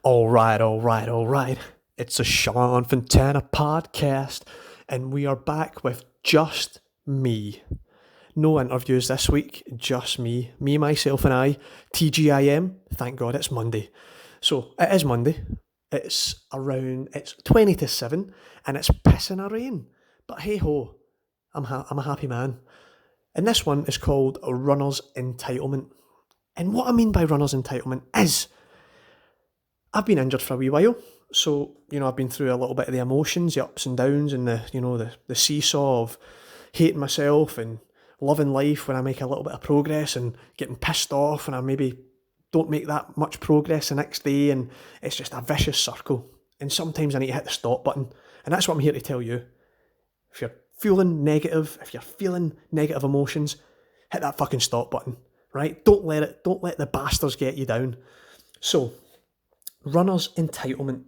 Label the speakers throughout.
Speaker 1: All right, all right, all right. It's a Fontana podcast, and we are back with just me. No interviews this week, just me. Me, myself, and I. TGIM, thank God it's Monday. So, it is Monday. It's 20 to 7, and it's pissing a rain. But hey ho, I'm a happy man. And this one is called Runner's Entitlement. And what I mean by runner's entitlement is I've been injured for a wee while, so I've been through a little bit of the emotions, the ups and downs, and the seesaw of hating myself and loving life when I make a little bit of progress and getting pissed off when I maybe don't make that much progress the next day, and it's just a vicious circle. And sometimes I need to hit the stop button, and that's what I'm here to tell you. If you're feeling negative, if you're feeling negative emotions, hit that fucking stop button, right? Don't let the bastards get you down. So, runner's entitlement.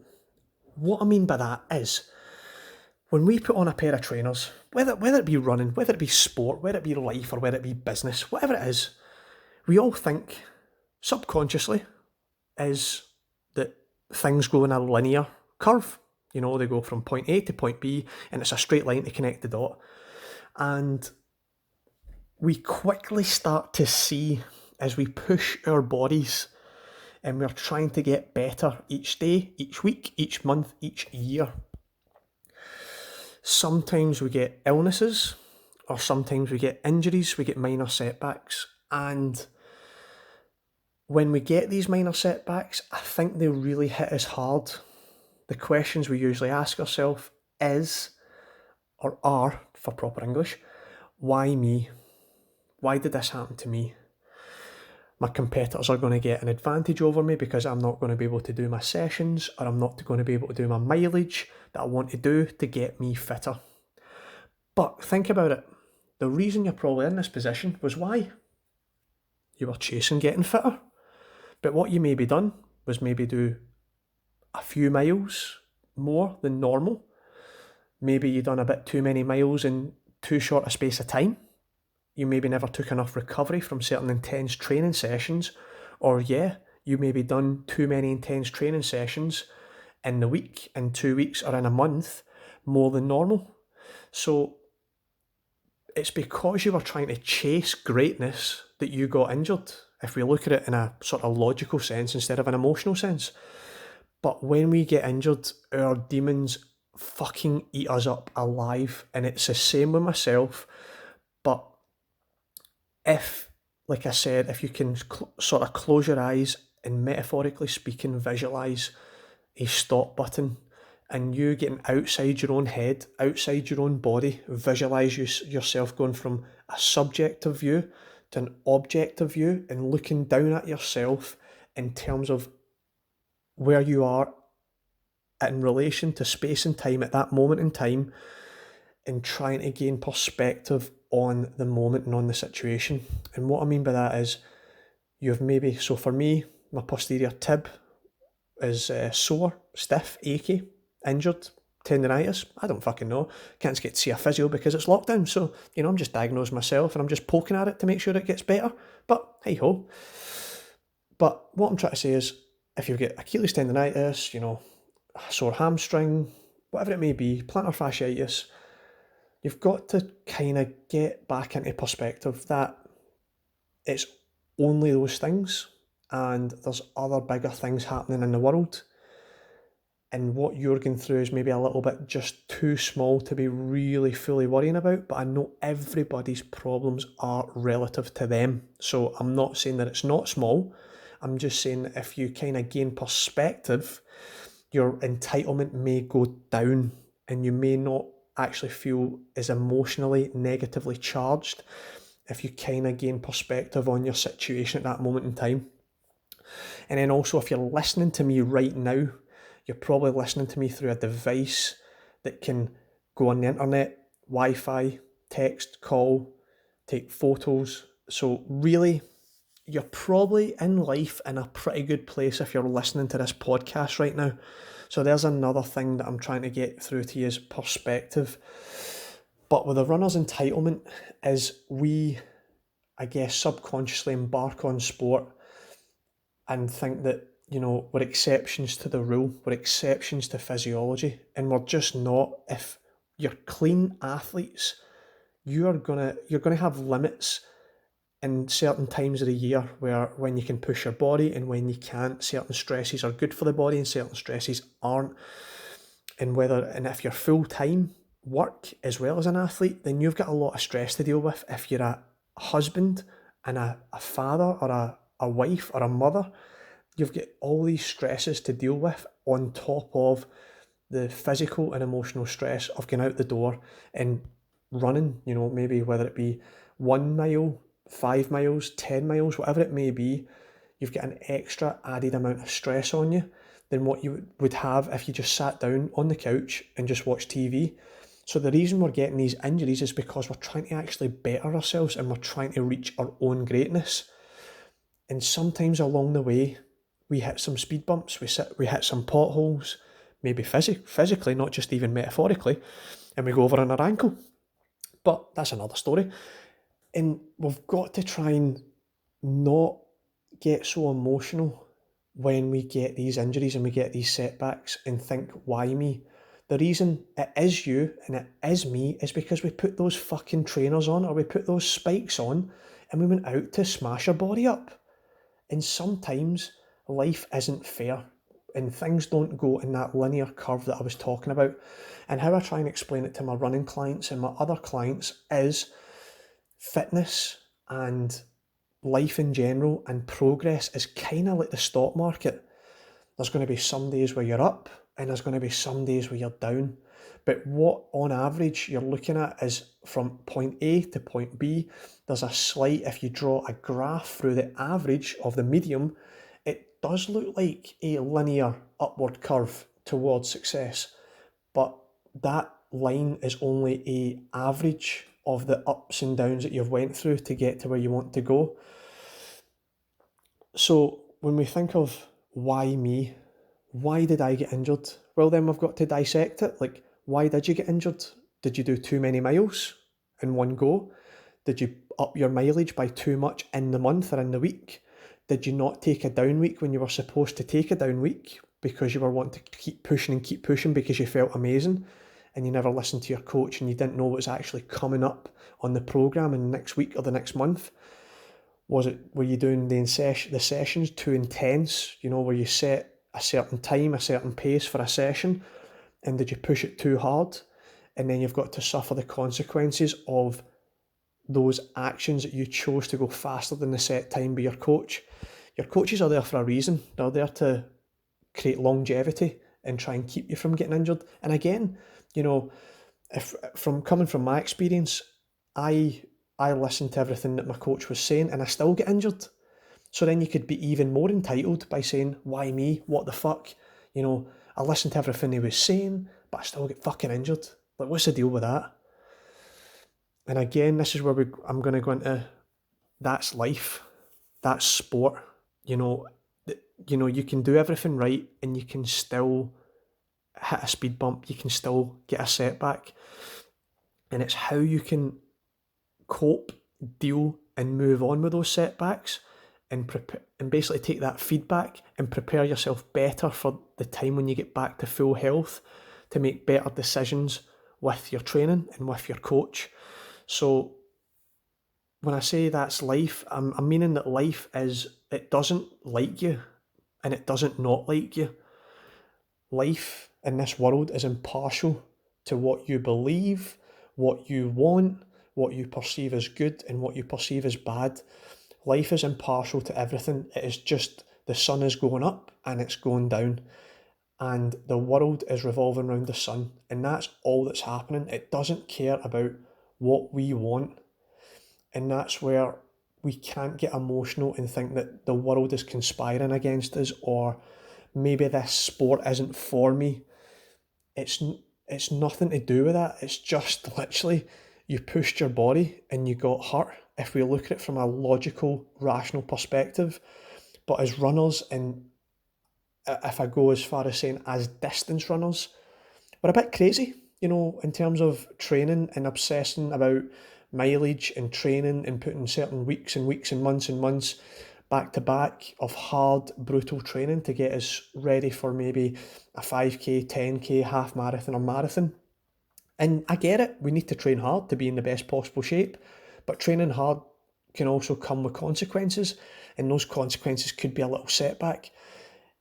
Speaker 1: What I mean by that is when we put on a pair of trainers, whether it be running, whether it be sport, whether it be life, or whether it be business, whatever it is, we all think subconsciously is that things go in a linear curve. They go from point A to point B, and it's a straight line to connect the dot. And we quickly start to see, as we push our bodies and we're trying to get better each day, each week, each month, each year. Sometimes we get illnesses, or sometimes we get injuries, we get minor setbacks. And when we get these minor setbacks, I think they really hit us hard. The questions we usually ask ourselves is, or are, for proper English, why me? Why did this happen to me? My competitors are going to get an advantage over me because I'm not going to be able to do my sessions, or I'm not going to be able to do my mileage that I want to do to get me fitter. But think about it. The reason you're probably in this position was why? You were chasing getting fitter. But what you maybe done was maybe do a few miles more than normal. Maybe you done a bit too many miles in too short a space of time. You maybe never took enough recovery from certain intense training sessions, or you maybe done too many intense training sessions in the week, in 2 weeks, or in a month more than normal. So it's because you were trying to chase greatness that you got injured, if we look at it in a sort of logical sense instead of an emotional sense. But when we get injured, our demons fucking eat us up alive, and it's the same with myself. But if, like I said, if you can sort of close your eyes and, metaphorically speaking, visualise a stop button, and you getting outside your own head, outside your own body, visualise yourself going from a subjective view to an objective view and looking down at yourself in terms of where you are in relation to space and time at that moment in time, and trying to gain perspective on the moment and on the situation. And what I mean by that is, so for me, my posterior tib is sore, stiff, achy, injured, tendinitis. I don't fucking know. Can't get to see a physio because it's lockdown. So, I'm just diagnosing myself and I'm just poking at it to make sure it gets better. But hey ho. But what I'm trying to say is, if you get Achilles tendinitis, a sore hamstring, whatever it may be, plantar fasciitis, you've got to kind of get back into perspective that it's only those things, and there's other bigger things happening in the world. And what you're going through is maybe a little bit just too small to be really fully worrying about. But I know everybody's problems are relative to them. So I'm not saying that it's not small. I'm just saying that if you kind of gain perspective, your entitlement may go down, and you may not actually feel as emotionally negatively charged if you kind of gain perspective on your situation at that moment in time. And then also, if you're listening to me right now, you're probably listening to me through a device that can go on the internet, Wi-Fi, text, call, take photos. So really, you're probably in life in a pretty good place if you're listening to this podcast right now. So there's another thing that I'm trying to get through to you is perspective. But with a runner's entitlement is we, I guess, subconsciously embark on sport and think that we're exceptions to the rule, we're exceptions to physiology, and we're just not. If you're clean athletes, you're gonna have limits in certain times of the year where when you can push your body and when you can't. Certain stresses are good for the body and certain stresses aren't. And if you're full-time work as well as an athlete, then you've got a lot of stress to deal with. If you're a husband and a father or a wife or a mother, you've got all these stresses to deal with on top of the physical and emotional stress of going out the door and running, maybe whether it be 1 mile, 5 miles, 10 miles, whatever it may be. You've got an extra added amount of stress on you than what you would have if you just sat down on the couch and just watched TV. So the reason we're getting these injuries is because we're trying to actually better ourselves and we're trying to reach our own greatness. And sometimes along the way, we hit some speed bumps, we hit some potholes, maybe physically, not just even metaphorically, and we go over on our ankle. But that's another story. And we've got to try and not get so emotional when we get these injuries and we get these setbacks and think, why me? The reason it is you and it is me is because we put those fucking trainers on or we put those spikes on and we went out to smash our body up. And sometimes life isn't fair and things don't go in that linear curve that I was talking about. And how I try and explain it to my running clients and my other clients is fitness and life in general and progress is kind of like the stock market. There's going to be some days where you're up and there's going to be some days where you're down. But what on average you're looking at is from point A to point B, there's a slight, if you draw a graph through the average of the medium, it does look like a linear upward curve towards success. But that line is only a average of the ups and downs that you've went through to get to where you want to go. So when we think of why me, why did I get injured? Well, then we've got to dissect it. Like, why did you get injured? Did you do too many miles in one go? Did you up your mileage by too much in the month or in the week? Did you not take a down week when you were supposed to take a down week because you were wanting to keep pushing because you felt amazing and you never listened to your coach and you didn't know what was actually coming up on the programme in the next week or the next month? Were you doing the sessions too intense? Where you set a certain time, a certain pace for a session, and did you push it too hard? And then you've got to suffer the consequences of those actions that you chose to go faster than the set time by your coach. Your coaches are there for a reason. They're there to create longevity and try and keep you from getting injured. And again, if coming from my experience, I listened to everything that my coach was saying and I still get injured. So then you could be even more entitled by saying, why me? What the fuck? I listened to everything he was saying, but I still get fucking injured. Like, what's the deal with that? And again, this is where I'm going to go into, that's life, that's sport. You can do everything right and you can still hit a speed bump, you can still get a setback. And it's how you can cope, deal, and move on with those setbacks and basically take that feedback and prepare yourself better for the time when you get back to full health to make better decisions with your training and with your coach. So when I say that's life, I'm meaning that life it doesn't like you and it doesn't not like you. Life in this world is impartial to what you believe, what you want, what you perceive as good and what you perceive as bad. Life is impartial to everything. It is just the sun is going up and it's going down and the world is revolving around the sun, and that's all that's happening. It doesn't care about what we want, and that's where we can't get emotional and think that the world is conspiring against us or maybe this sport isn't for me. It's nothing to do with that. It's just literally you pushed your body and you got hurt, if we look at it from a logical, rational perspective. But as runners, and if I go as far as saying as distance runners, we're a bit crazy, in terms of training and obsessing about mileage and training and putting certain weeks and weeks and months back to back of hard, brutal training to get us ready for maybe a 5K, 10K, half marathon or marathon. And I get it, we need to train hard to be in the best possible shape, but training hard can also come with consequences, and those consequences could be a little setback.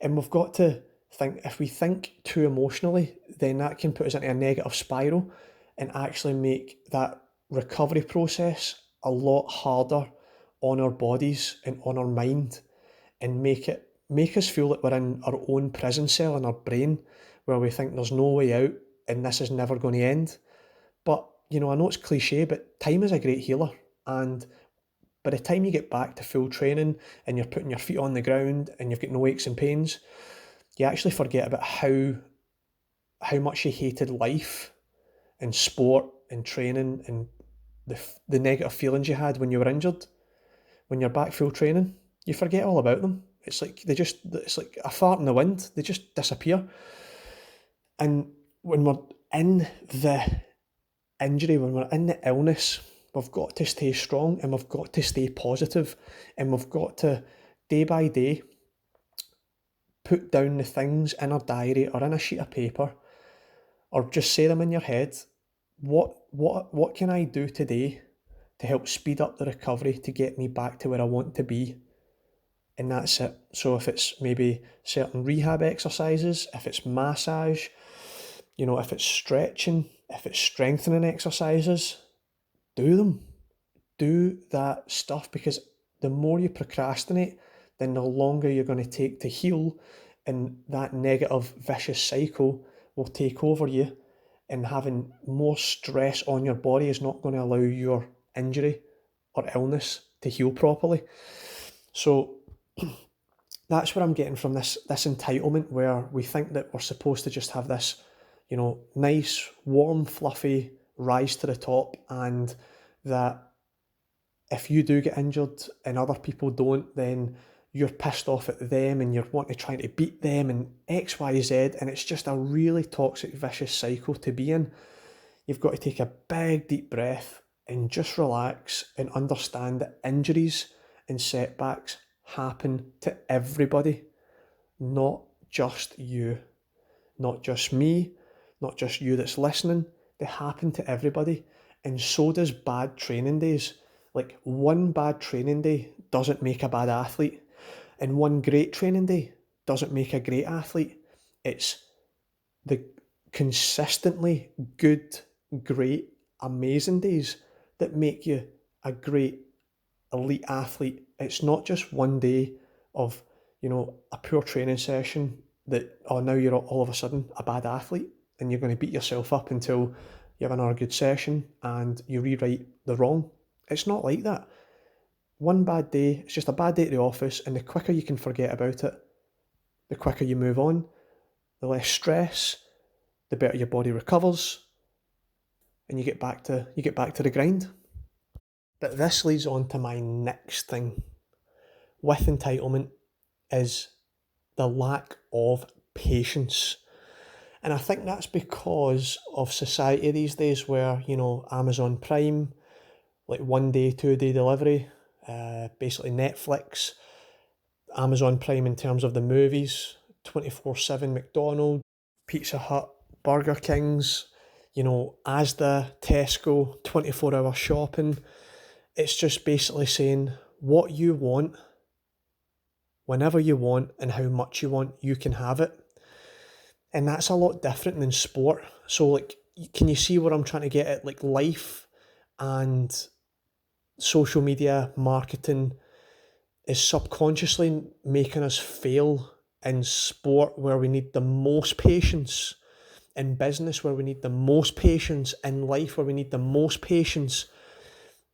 Speaker 1: And we've got to think, if we think too emotionally, then that can put us into a negative spiral and actually make that recovery process a lot harder on our bodies and on our mind, and make us feel like we're in our own prison cell in our brain where we think there's no way out and this is never going to end. But I know it's cliche, but time is a great healer. And by the time you get back to full training and you're putting your feet on the ground and you've got no aches and pains, you actually forget about how much you hated life and sport and training and the negative feelings you had when you were injured. When you're back full training, you forget all about them. It's like it's like a fart in the wind. They just disappear. And when we're in the injury, when we're in the illness, we've got to stay strong and we've got to stay positive, and we've got to, day by day, put down the things in our diary or in a sheet of paper, or just say them in your head. What can I do today to help speed up the recovery to get me back to where I want to be? And that's it. So if it's maybe certain rehab exercises, if it's massage, if it's stretching, if it's strengthening exercises, do them. Do that stuff, because the more you procrastinate, then the longer you're going to take to heal, and that negative vicious cycle will take over you, and having more stress on your body is not going to allow your injury or illness to heal properly. So that's what I'm getting from this entitlement, where we think that we're supposed to just have this, nice, warm, fluffy rise to the top, and that if you do get injured and other people don't, then you're pissed off at them and you're wanting to try to beat them and X, Y, Z, and it's just a really toxic, vicious cycle to be in. You've got to take a big, deep breath and just relax and understand that injuries and setbacks happen to everybody, not just you, not just me, not just you that's listening. They happen to everybody, and so does bad training days. Like, one bad training day doesn't make a bad athlete, and one great training day doesn't make a great athlete. It's the consistently good, great, amazing days that make you a great elite athlete. It's not just one day of, a poor training session that, now you're all of a sudden a bad athlete and you're going to beat yourself up until you have another good session and you rewrite the wrong. It's not like that. One bad day, it's just a bad day at the office, and the quicker you can forget about it, the quicker you move on, the less stress, the better your body recovers, and you get back to the grind. But this leads on to my next thing with entitlement, is the lack of patience. And I think that's because of society these days, where, Amazon Prime, like 1 day, 2 day delivery, basically Netflix, Amazon Prime in terms of the movies, 24/7 McDonald's, Pizza Hut, Burger Kings, Asda, Tesco, 24-hour shopping. It's just basically saying what you want, whenever you want, and how much you want, you can have it. And that's a lot different than sport. So, like, can you see what I'm trying to get at? Like, life and social media marketing is subconsciously making us fail in sport, where we need the most patience, in business where we need the most patience, in life where we need the most patience.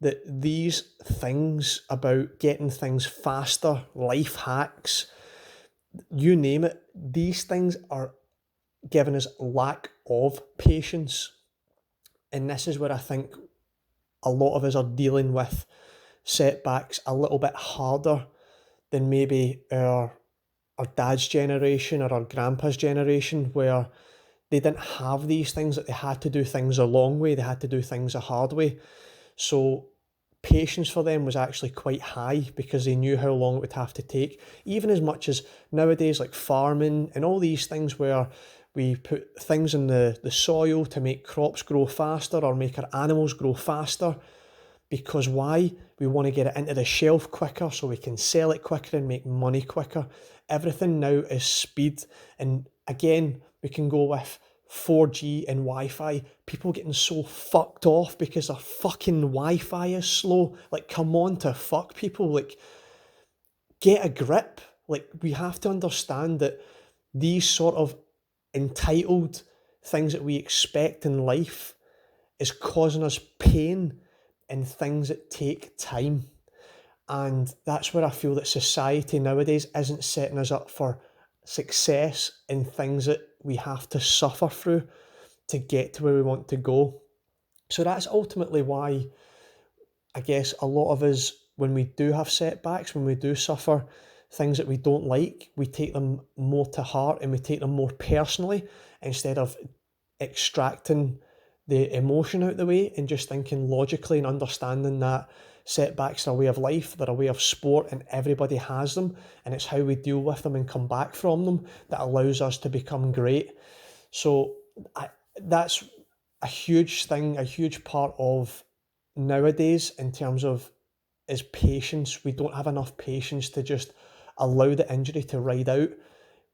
Speaker 1: That these things about getting things faster, life hacks, you name it, these things are giving us lack of patience. And this is where I think a lot of us are dealing with setbacks a little bit harder than maybe our dad's generation or our grandpa's generation, where they didn't have these things, that they had to do things a long way, they had to do things a hard way. So patience for them was actually quite high because they knew how long it would have to take. Even as much as nowadays, like farming and all these things where we put things in the soil to make crops grow faster or make our animals grow faster. Because why? We want to get it into the shelf quicker so we can sell it quicker and make money quicker. Everything now is speed. And again, we can go with 4G and Wi-Fi. People getting so fucked off because their fucking Wi-Fi is slow. Like, come on to fuck people. Like, get a grip. Like, we have to understand that these sort of entitled things that we expect in life is causing us pain in things that take time. And that's where I feel that society nowadays isn't setting us up for success in things that we have to suffer through to get to where we want to go. So that's ultimately why I guess a lot of us, when we do have setbacks, when we do suffer things that we don't like, we take them more to heart and we take them more personally instead of extracting the emotion out the way and just thinking logically and understanding that setbacks are a way of life, they're a way of sport, and everybody has them, and it's how we deal with them and come back from them that allows us to become great. So that's a huge thing, a huge part of nowadays in terms of is patience. We don't have enough patience to just allow the injury to ride out.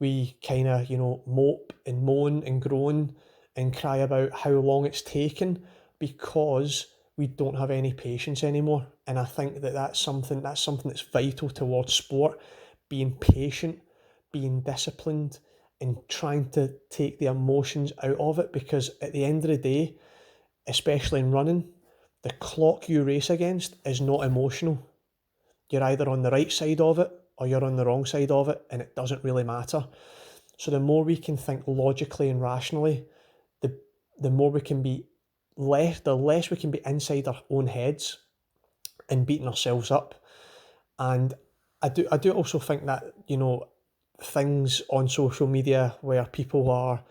Speaker 1: We kind of, mope and moan and groan and cry about how long it's taken because we don't have any patience anymore. And I think that that's something that's vital towards sport, being patient, being disciplined, and trying to take the emotions out of it, because at the end of the day, especially in running, the clock you race against is not emotional. You're either on the right side of it or you're on the wrong side of it, and it doesn't really matter. So the more we can think logically and rationally, the more we can be the less we can be inside our own heads and beating ourselves up. And I do also think that, things on social media where people are,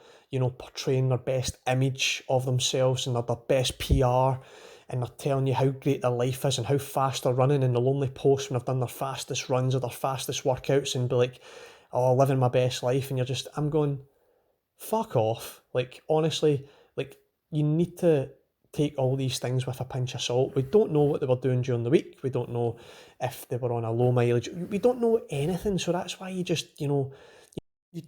Speaker 1: portraying their best image of themselves and their best PR, and they're telling you how great their life is and how fast they're running, and they'll only post when they've done their fastest runs or their fastest workouts and be like, oh, living my best life. And I'm going, fuck off. Like, honestly, like, you need to take all these things with a pinch of salt. We don't know what they were doing during the week. We don't know if they were on a low mileage. We don't know anything. So that's why you just, you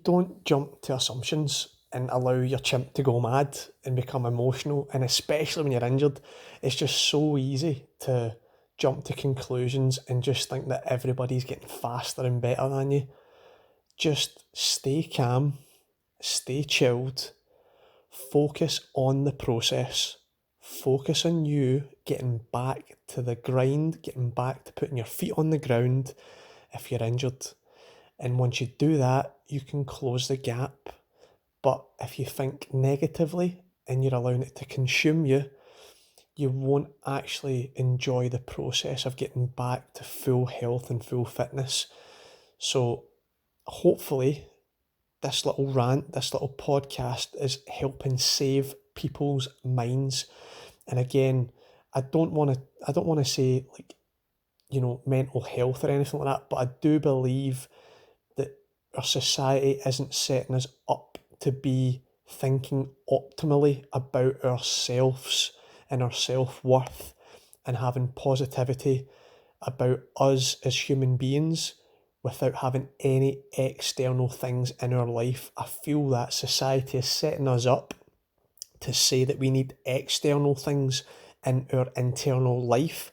Speaker 1: don't jump to assumptions and allow your chimp to go mad and become emotional. And especially when you're injured, it's just so easy to jump to conclusions and just think that everybody's getting faster and better than you. Just stay calm, stay chilled, focus on the process, focus on you getting back to the grind, getting back to putting your feet on the ground if you're injured. And once you do that, you can close the gap. But if you think negatively and you're allowing it to consume you, you won't actually enjoy the process of getting back to full health and full fitness. So hopefully this little rant, this little podcast is helping save people's minds. And again, I don't want to say like, mental health or anything like that, but I do believe that our society isn't setting us up to be thinking optimally about ourselves and our self-worth and having positivity about us as human beings without having any external things in our life. I feel that society is setting us up to say that we need external things in our internal life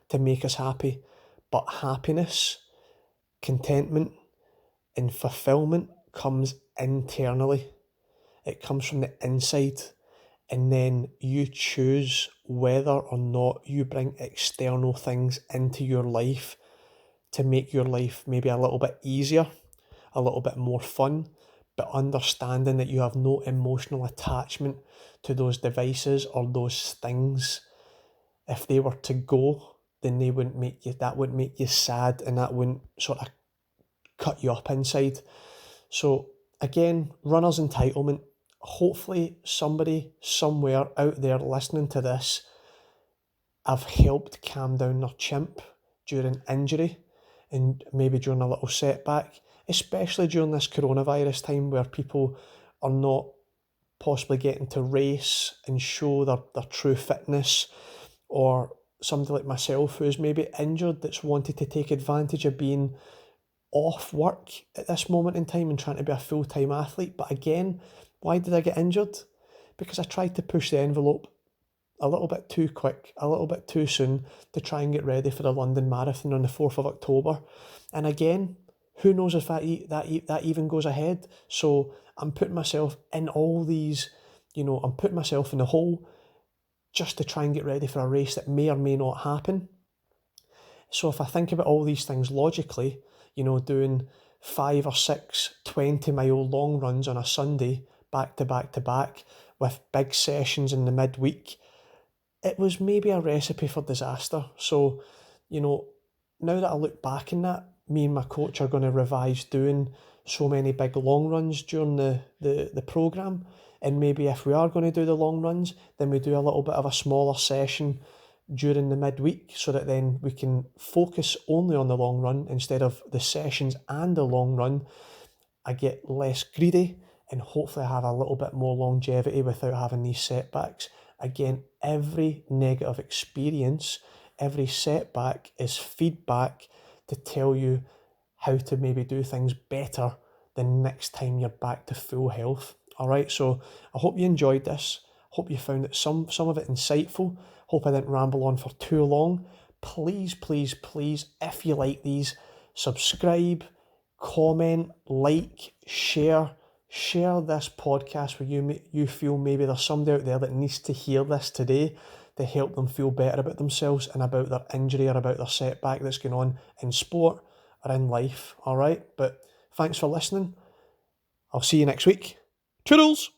Speaker 1: to make us happy. But happiness, contentment, and fulfillment comes internally. It comes from the inside. And then you choose whether or not you bring external things into your life to make your life maybe a little bit easier, a little bit more fun, but understanding that you have no emotional attachment to those devices or those things. If they were to go, then that wouldn't make you sad, and that wouldn't sort of cut you up inside. So again, runner's entitlement. Hopefully somebody somewhere out there listening to this I've helped calm down their chimp during injury and maybe during a little setback, especially during this coronavirus time where people are not possibly getting to race and show their true fitness, or somebody like myself who's maybe injured that's wanted to take advantage of being off work at this moment in time and trying to be a full-time athlete. But again, why did I get injured? Because I tried to push the envelope a little bit too quick, a little bit too soon to try and get ready for the London Marathon on the 4th of October. And again, who knows if that even goes ahead. So I'm putting myself in all these, I'm putting myself in the hole just to try and get ready for a race that may or may not happen. So if I think about all these things logically, doing 5 or 6 20-mile long runs on a Sunday, back to back to back, with big sessions in the midweek, it was maybe a recipe for disaster. So, now that I look back in that, me and my coach are going to revise doing so many big long runs during the programme. And maybe if we are going to do the long runs, then we do a little bit of a smaller session during the midweek so that then we can focus only on the long run instead of the sessions and the long run. I get less greedy and hopefully I have a little bit more longevity without having these setbacks. Again, every negative experience, every setback is feedback to tell you how to maybe do things better the next time you're back to full health. All right, so I hope you enjoyed this. Hope you found it some of it insightful. Hope I didn't ramble on for too long. Please, please, please, if you like these, subscribe, comment, like, share this podcast where you feel maybe there's somebody out there that needs to hear this today to help them feel better about themselves and about their injury or about their setback that's going on in sport or in life. All right, but thanks for listening. I'll see you next week. Toodles!